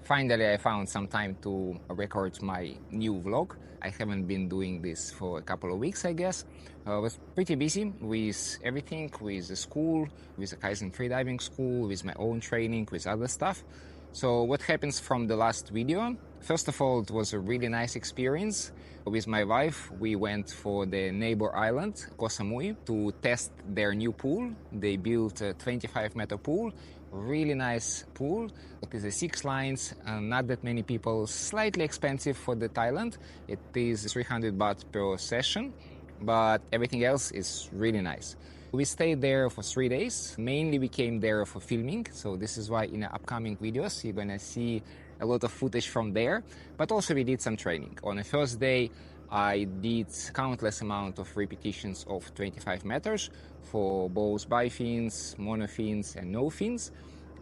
Finally, I found some time to record my new vlog. I haven't been doing this for a couple of weeks, I guess. I was pretty busy with everything, with the school, with the Kaizen freediving school, with my own training, with other stuff. So what happens from the last video? First of all, it was a really nice experience. With my wife, we went for the neighbor island, Koh Samui, to test their new pool. They built a 25-meter pool, really nice pool. It is a 6 lines, not that many people, slightly expensive for the Thailand. It is 300 baht per session, but everything else is really nice. We stayed there for 3 days. Mainly we came there for filming, so this is why in the upcoming videos you're gonna see a lot of footage from there. But also we did some training. On the first day I did countless amount of repetitions of 25 meters for both bifins, monofins and no fins.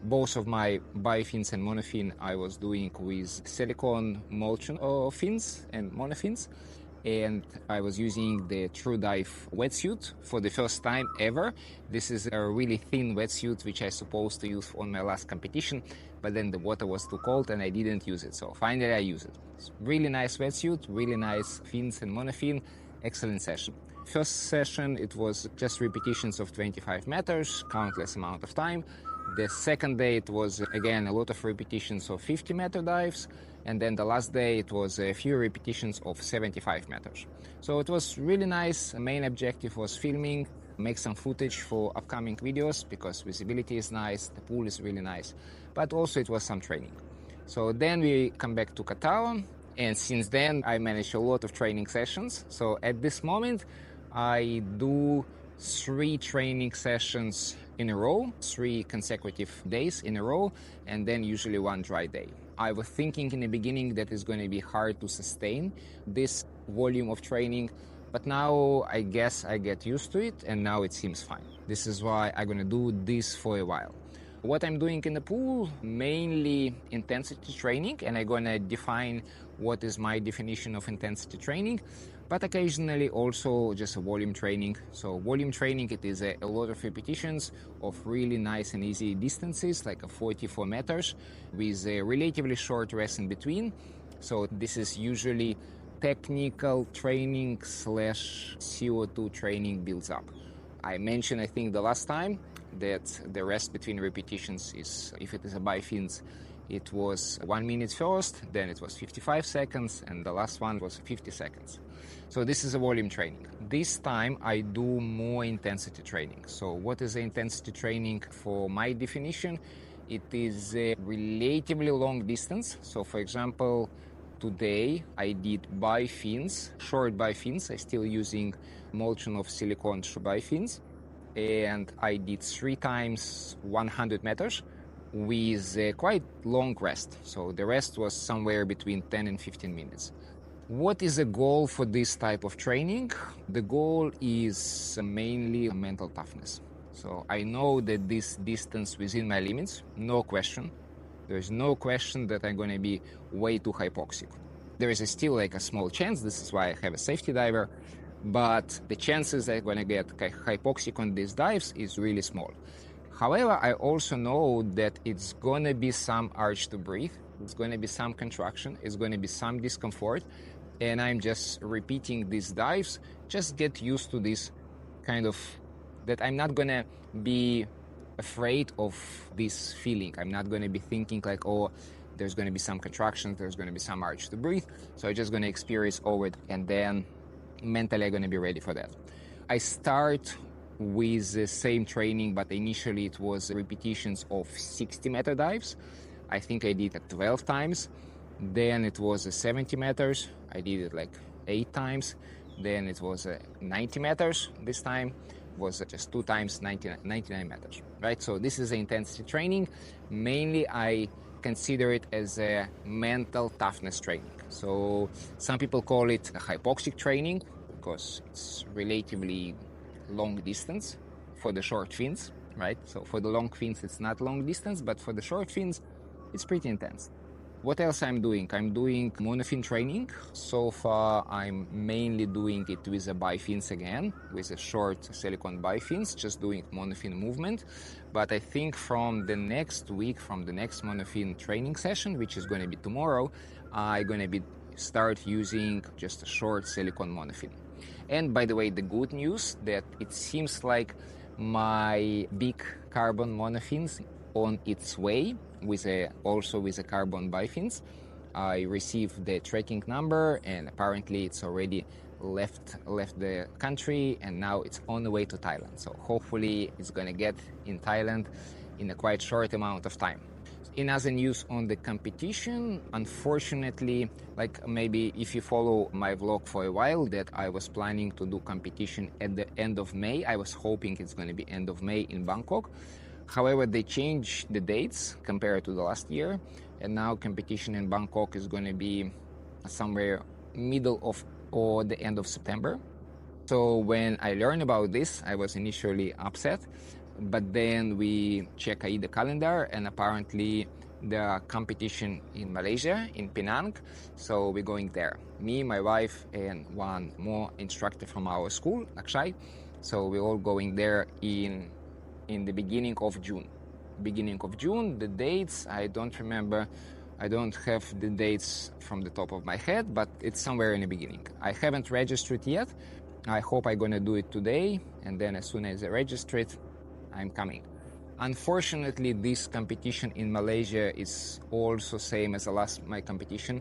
Both of my bifins and monofin I was doing with silicone motion fins and monofins. And I was using the True Dive wetsuit for the first time ever. This is a really thin wetsuit which I supposed to use on my last competition, but then the water was too cold and I didn't use it. So finally I used it. It's really nice wetsuit, really nice fins and monofin, excellent session. First session it was just repetitions of 25 meters, countless amount of time. The second day it was again a lot of repetitions of 50-meter dives, and then the last day it was a few repetitions of 75 meters. So it was really nice. The main objective was filming, make some footage for upcoming videos because visibility is nice, the pool is really nice, but also it was some training. So then we come back to Qatar, and since then I managed a lot of training sessions. So at this moment I do 3 training sessions in a row, 3 consecutive days in a row, and then usually 1 dry day. I was thinking in the beginning that it's going to be hard to sustain this volume of training, but now I guess I get used to it and now it seems fine. This is why I'm going to do this for a while. What I'm doing in the pool, mainly intensity training, and I'm going to define what is my definition of intensity training, but occasionally also just a volume training. So volume training, it is a lot of repetitions of really nice and easy distances, like a 44 meters, with a relatively short rest in between. So this is usually technical training / CO2 training builds up. I mentioned, I think the last time, that the rest between repetitions is, if it is a bifins, it was 1 minute first, then it was 55 seconds, and the last one was 50 seconds. So this is a volume training. This time I do more intensity training. So what is the intensity training for my definition? It is a relatively long distance. So for example, today I did bifins, short bifins. I'm still using emulsion of silicone bifins. And I did 3 times 100 meters with a quite long rest. So the rest was somewhere between 10 and 15 minutes. What is the goal for this type of training? The goal is mainly mental toughness. So I know that this distance within my limits, no question. There is no question that I'm going to be way too hypoxic. There is still like a small chance. This is why I have a safety diver. But the chances that I'm going to get hypoxic on these dives is really small. However, I also know that it's going to be some urge to breathe, it's going to be some contraction, it's going to be some discomfort, and I'm just repeating these dives, just get used to this kind of, that I'm not going to be afraid of this feeling. I'm not going to be thinking like, oh, there's going to be some contraction, there's going to be some urge to breathe, so I'm just going to experience over it, and then mentally I'm going to be ready for that. I start with the same training, but initially it was repetitions of 60-meter dives. I think I did it 12 times. Then it was 70 meters. I did it like 8 times. Then it was 90 meters. This time was just 2 times 99 meters, right? So this is the intensity training. Mainly I consider it as a mental toughness training. So some people call it a hypoxic training because it's relatively long distance for the short fins, right? So for the long fins it's not long distance, but for the short fins it's pretty intense. What else I'm doing? I'm doing monofin training. So far, I'm mainly doing it with the bifins again, with a short silicone bifins, just doing monofin movement. But I think from the next week, from the next monofin training session, which is going to be tomorrow, I'm going to be start using just a short silicone monofin. And by the way, the good news that it seems like my big carbon monofins on its way also with a carbon bifins. I received the tracking number, and apparently it's already left the country, and now it's on the way to Thailand. So hopefully it's gonna get in Thailand in a quite short amount of time. In other news on the competition, unfortunately, like maybe if you follow my vlog for a while, that I was planning to do competition at the end of May. I was hoping it's going to be end of May in Bangkok. However, they changed the dates compared to the last year, and now competition in Bangkok is going to be somewhere middle of or the end of September. So when I learned about this, I was initially upset, but then we check the calendar, and apparently the competition in Malaysia, in Penang, so we're going there. Me, my wife, and one more instructor from our school, Akshay. So we're all going there in the beginning of June. The dates, I don't remember. I don't have the dates from the top of my head, but it's somewhere in the beginning. I haven't registered yet. I hope I'm gonna do it today, and then as soon as I register it, I'm coming. Unfortunately, this competition in Malaysia is also same as my competition,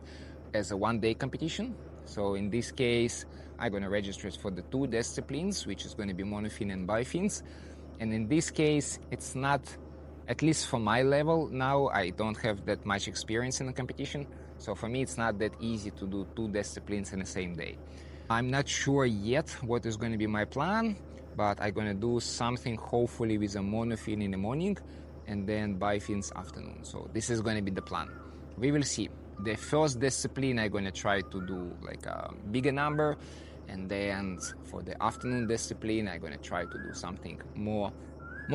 as a one-day competition. So in this case, I'm gonna register it for the two disciplines, which is gonna be monofin and bifins. And in this case, it's not, at least for my level now, I don't have that much experience in the competition. So for me, it's not that easy to do two disciplines in the same day. I'm not sure yet what is going to be my plan, but I'm going to do something hopefully with a monofin in the morning and then bifins afternoon. So this is going to be the plan. We will see. The first discipline, I'm going to try to do like a bigger number, and then for the afternoon discipline, I'm going to try to do something more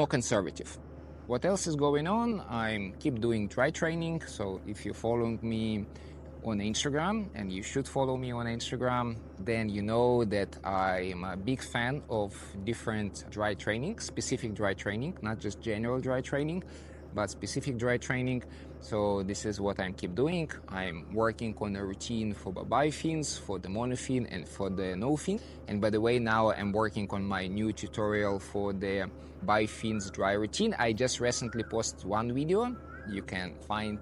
conservative. What else is going on? I keep doing dry training. So if you're following me on Instagram, and you should follow me on Instagram, then you know that I am a big fan of different dry training, specific dry training, not just general dry training, but specific dry training. So this is what I keep doing. I'm working on a routine for the bifins, for the monofin, and for the no-fin. And by the way, now I'm working on my new tutorial for the bifins dry routine. I just recently posted one video. You can find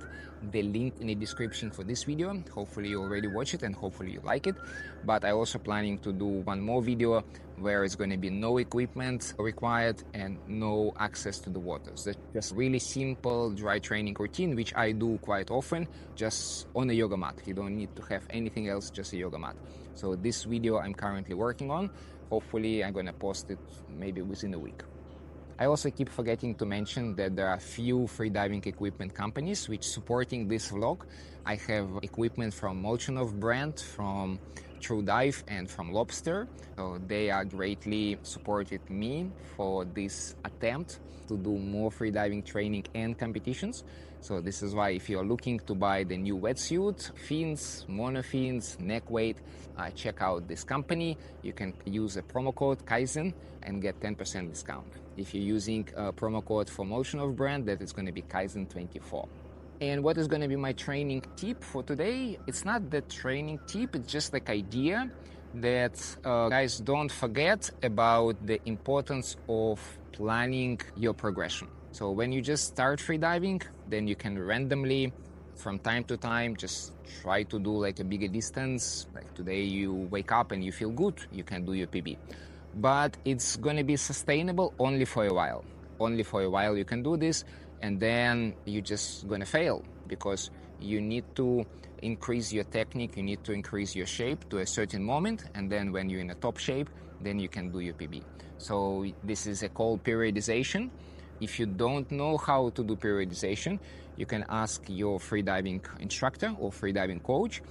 the link in the description for this video. Hopefully you already watch it, and hopefully you like it. But I also planning to do one more video where it's going to be no equipment required and no access to the water. So just really simple dry training routine, which I do quite often, just on a yoga mat. You don't need to have anything else, just a yoga mat. So this video I'm currently working on. Hopefully I'm going to post it maybe within a week. I also keep forgetting to mention that there are few freediving equipment companies which supporting this vlog. I have equipment from Molchanov brand, from True Dive, and from Lobster. So they are greatly supported me for this attempt to do more freediving training and competitions. So this is why if you're looking to buy the new wetsuit, fins, monofins, neck weight, check out this company. You can use a promo code Kaizen and get 10% discount. If you're using a promo code for Molchanov brand, that is going to be Kaizen24. And what is going to be my training tip for today? It's not the training tip, it's just like idea that guys don't forget about the importance of planning your progression. So when you just start freediving, then you can randomly, from time to time, just try to do like a bigger distance. Like today you wake up and you feel good, you can do your PB. But it's going to be sustainable only for a while. Only for a while you can do this, and then you're just going to fail because you need to increase your technique, you need to increase your shape to a certain moment, and then when you're in a top shape, then you can do your PB. So this is called periodization. If you don't know how to do periodization, you can ask your freediving instructor or freediving coach.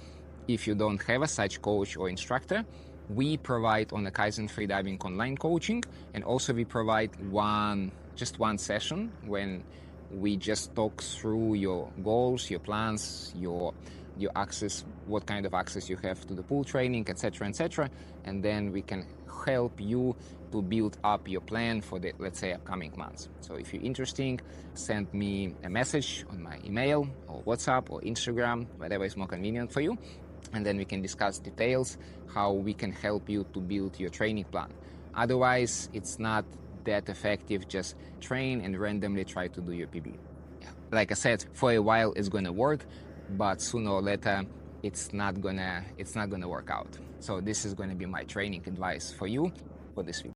If you don't have a such coach or instructor, we provide on the Kaizen Freediving online coaching, and also we provide just one session when We just talk through your goals, your plans, your access, what kind of access you have to the pool training, etc., etc., and then we can help you to build up your plan for the, let's say, upcoming months. So if you're interested, send me a message on my email or WhatsApp or Instagram, whatever is more convenient for you, and then we can discuss details, how we can help you to build your training plan. Otherwise, it's not that effective. Just train and randomly try to do your PB. Like I said, for a while it's gonna work, but sooner or later it's not gonna work out. So this is gonna be my training advice for you for this week.